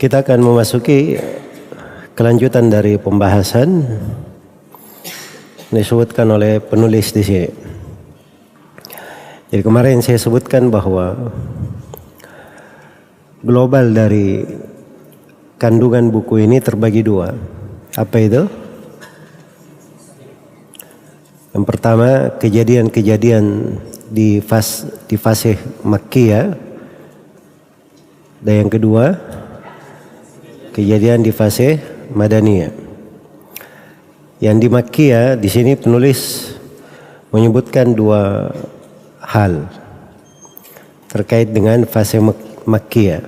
Kita akan memasuki kelanjutan dari pembahasan disebutkan oleh penulis di sini. Jadi kemarin saya sebutkan bahwa global dari kandungan buku ini terbagi dua. Apa itu? Yang pertama, kejadian-kejadian di fase Makkiyah, dan yang kedua, kejadian di fase Madaniyah. Yang di Makkiyah di sini penulis menyebutkan dua hal terkait dengan fase Makkiyah.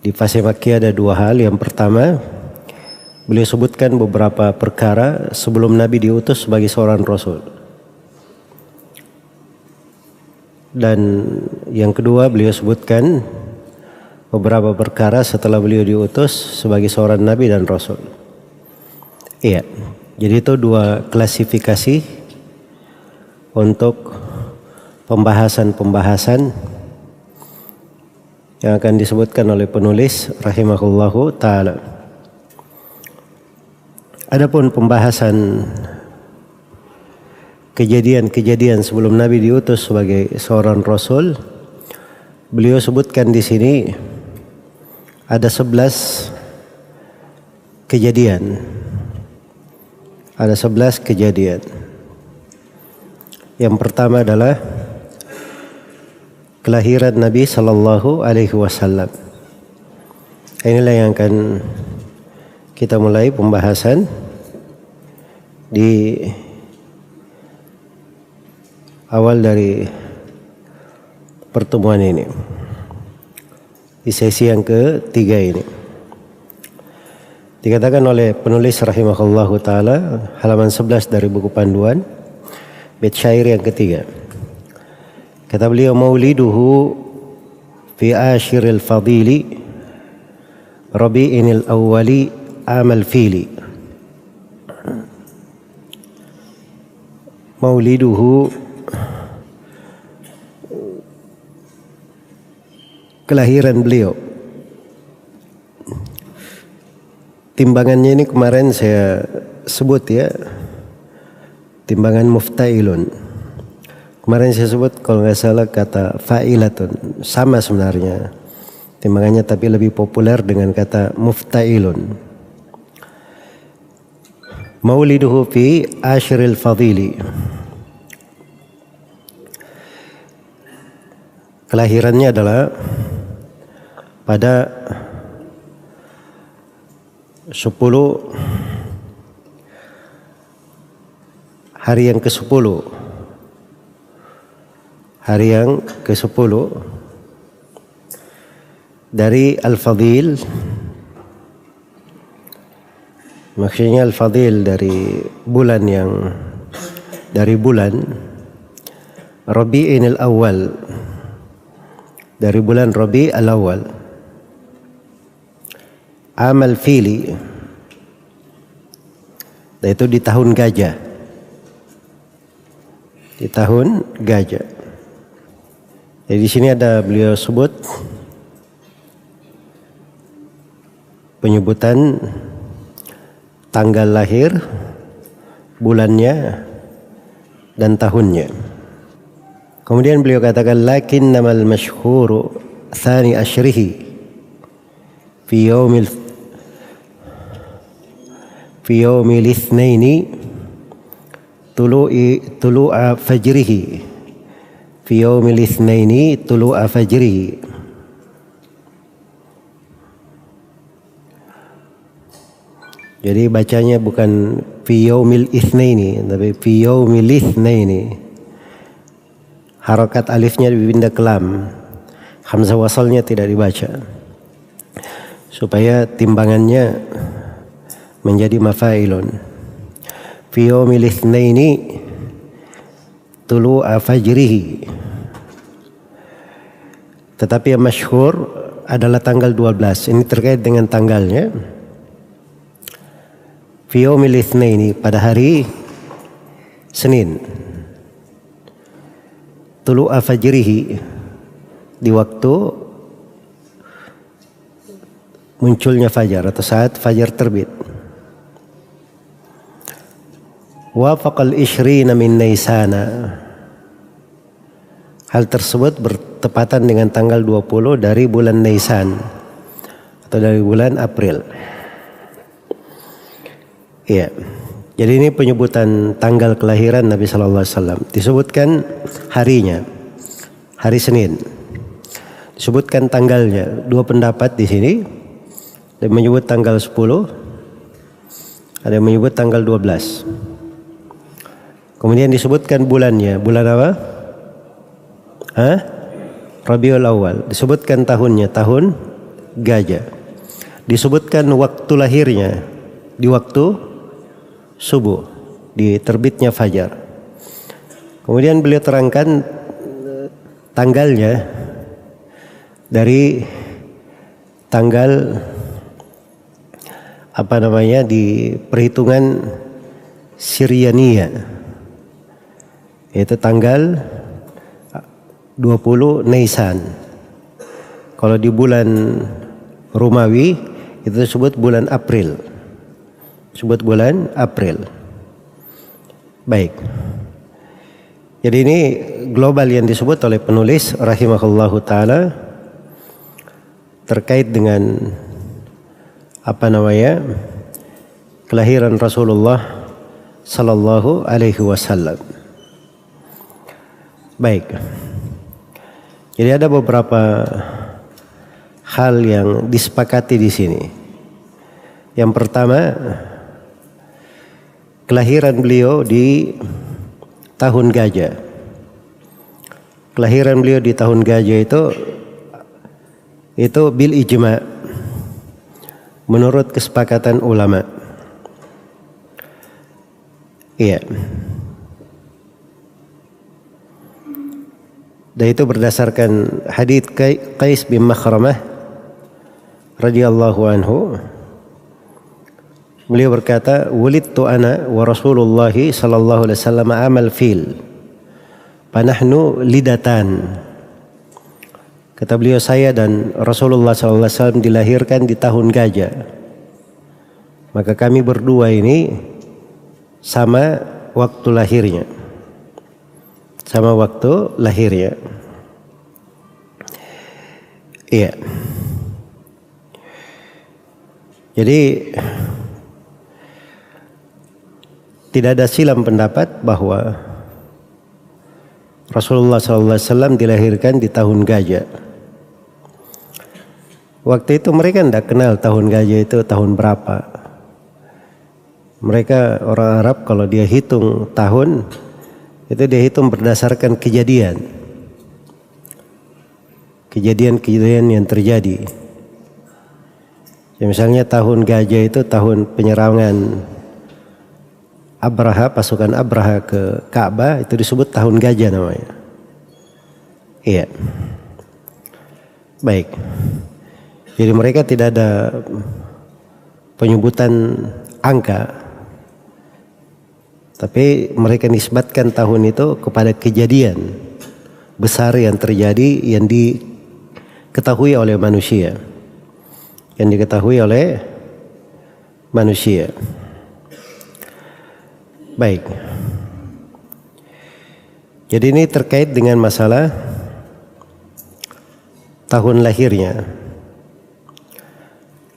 Di fase Makkiyah ada dua hal. Yang pertama, beliau sebutkan beberapa perkara sebelum Nabi diutus sebagai seorang Rasul. Dan yang kedua, beliau sebutkan beberapa perkara setelah beliau diutus sebagai seorang Nabi dan Rasul. Iya, jadi itu dua klasifikasi untuk pembahasan-pembahasan yang akan disebutkan oleh penulis rahimahullahu ta'ala. Adapun pembahasan kejadian-kejadian sebelum Nabi diutus sebagai seorang Rasul, beliau sebutkan di sini ada 11 kejadian. Ada 11 kejadian. Yang pertama adalah kelahiran Nabi Sallallahu Alaihi Wasallam. Inilah yang akan kita mulai pembahasan di awal dari pertemuan ini, di sesi yang ketiga ini. Dikatakan oleh penulis rahimahullahu ta'ala, halaman 11 dari buku panduan, bait syair yang ketiga. Kata beliau, mauliduhu fi ashiril fadili rabi'inil awwali amal fili. Mauliduhu, kelahiran beliau. Timbangannya ini kemarin saya sebut ya, timbangan muftailun. Kemarin saya sebut kalau nggak salah kata fa'ilatun, sama sebenarnya timbangannya, tapi lebih populer dengan kata muftailun. Mauliduhu fi ashril fadili. Kelahirannya adalah pada 10 hari yang ke-10. Hari yang ke-10 dari Al-Fadil. Maksudnya Al-Fadil dari bulan Rabi'inil Awal, dari bulan Rabi' al-Awwal. Amal fili, yaitu di tahun gajah. Di tahun gajah. Jadi di sini ada beliau sebut penyebutan tanggal lahir, bulannya, dan tahunnya. Kemudian beliau katakan, lakin namal masyhuru thani ashrihi fi yaumil itsnaini tulu'a fajrihi. Fi yaumil itsnaini tulu'a fajrihi. Jadi bacanya bukan fi yaumil itsnaini, tapi fi yaumil itsnaini. Harakat alifnya dipindah ke lam, hamzah wasalnya tidak dibaca, supaya timbangannya menjadi mafailun. Fi yaumil itsnaini tulu'a fajrihi. Tetapi yang masyhur adalah tanggal 12. Ini terkait dengan tanggalnya. Fi yaumil itsnaini, pada hari Senin. Tulu'a fajrihi, di waktu munculnya fajar atau saat fajar terbit. Wafaqal ishrina min Naisana. Hal tersebut bertepatan dengan tanggal 20 dari bulan Nisan atau dari bulan April. Iya. Jadi ini penyebutan tanggal kelahiran Nabi sallallahu alaihi wasallam. Disebutkan harinya, hari Senin. Disebutkan tanggalnya. Dua pendapat di sini. Ada yang menyebut tanggal 10, ada yang menyebut tanggal 12. Kemudian disebutkan bulannya. Bulan apa? Rabiul Awal. Disebutkan tahunnya, tahun Gajah. Disebutkan waktu lahirnya, di waktu subuh, di terbitnya fajar. Kemudian beliau terangkan tanggalnya dari tanggal di perhitungan Syriania, yaitu tanggal 20 Nisan. Kalau di bulan Romawi itu disebut bulan April. Sebut bulan April. Baik. Jadi ini global yang disebut oleh penulis rahimahullahu taala terkait dengan kelahiran Rasulullah sallallahu alaihi wasallam. Baik. Jadi ada beberapa hal yang disepakati di sini. Yang pertama, kelahiran beliau di tahun Gajah. Kelahiran beliau di tahun Gajah itu bil ijma, menurut kesepakatan ulama. Iya. Dan itu berdasarkan hadits Qais bin Makhramah radhiyallahu anhu. Beliau berkata, "Wulidtu ana wa Rasulullah sallallahu alaihi wasallam amal fil. Panahnu lidatan." Kata beliau, saya dan Rasulullah sallallahu alaihi wasallam dilahirkan di tahun gajah. Maka kami berdua ini sama waktu lahirnya. Sama waktu lahirnya. Iya. Jadi tidak ada silam pendapat bahwa Rasulullah SAW dilahirkan di tahun gajah. Waktu itu mereka tidak kenal tahun gajah itu tahun berapa. Mereka orang Arab kalau dia hitung tahun itu dia hitung berdasarkan kejadian yang terjadi. Ya, misalnya tahun gajah itu tahun penyerangan Abraha, pasukan Abraha ke Ka'bah, itu disebut tahun gajah namanya. Iya. Baik. Jadi mereka tidak ada penyebutan angka. Tapi mereka nisbatkan tahun itu kepada kejadian besar yang terjadi, yang diketahui oleh manusia. Yang diketahui oleh manusia. Baik. Jadi ini terkait dengan masalah tahun lahirnya.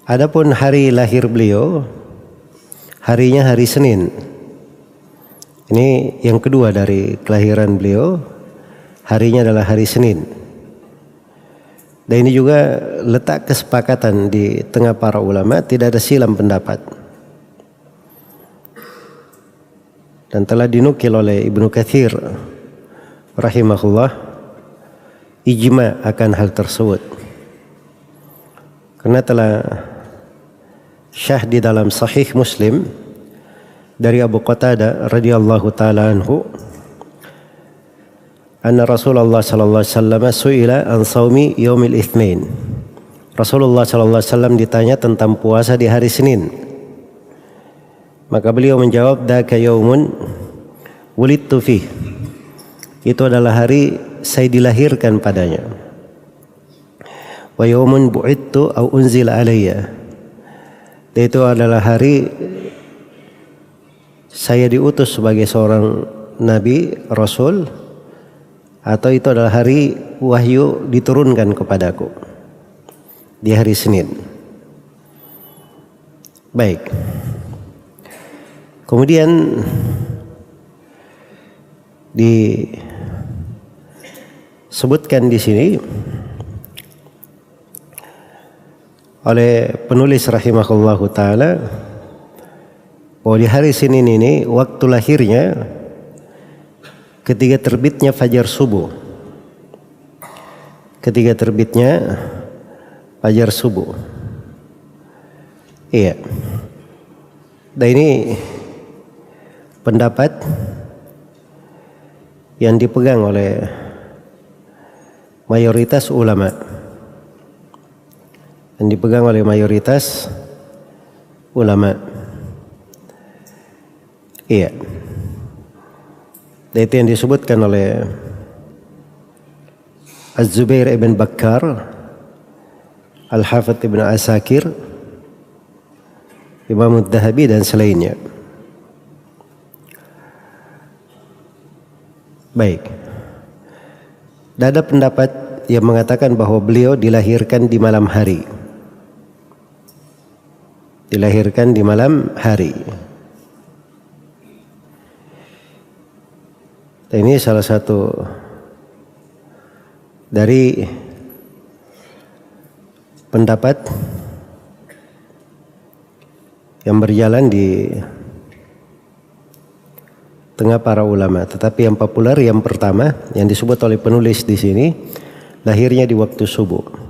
Adapun hari lahir beliau, harinya hari Senin. Ini yang kedua dari kelahiran beliau, harinya adalah hari Senin. Dan ini juga letak kesepakatan di tengah para ulama, tidak ada silam pendapat. Dan telah dinukil oleh Ibnu Katsir rahimahullah ijma akan hal tersebut. Karena telah syah di dalam Sahih Muslim dari Abu Qatadah radhiyallahu taala anhu, anna Rasulullah sallallahu alaihi wasallam su'ila an shaumi yaumil itsnin. Rasulullah sallallahu alaihi wasallam ditanya tentang puasa di hari Senin. Maka beliau menjawab, daka yaumun wulidtu fih. Itu adalah hari saya dilahirkan padanya. wa yaumun bu'ittu au unzila alayya. Itu adalah hari saya diutus sebagai seorang nabi, rasul, atau itu adalah hari wahyu diturunkan kepadaku di hari Senin. Baik. Kemudian disebutkan di sini oleh penulis rahimahullahu taala bahwa di hari Senin ini waktu lahirnya ketika terbitnya fajar subuh. Ketika terbitnya fajar subuh. Iya. Dan ini pendapat yang dipegang oleh mayoritas ulama. Yang dipegang oleh mayoritas ulama. Iya. Dan itu yang disebutkan oleh Az-Zubair ibn Bakkar, Al-Hafidh ibn Asakir, Imam Ad-Dahabi dan selainnya. Baik. Dan ada pendapat yang mengatakan bahwa beliau dilahirkan di malam hari. Dilahirkan di malam hari. Dan ini salah satu dari pendapat yang berjalan di tengah para ulama. Tetapi yang populer yang pertama yang disebut oleh penulis di sini, lahirnya di waktu subuh.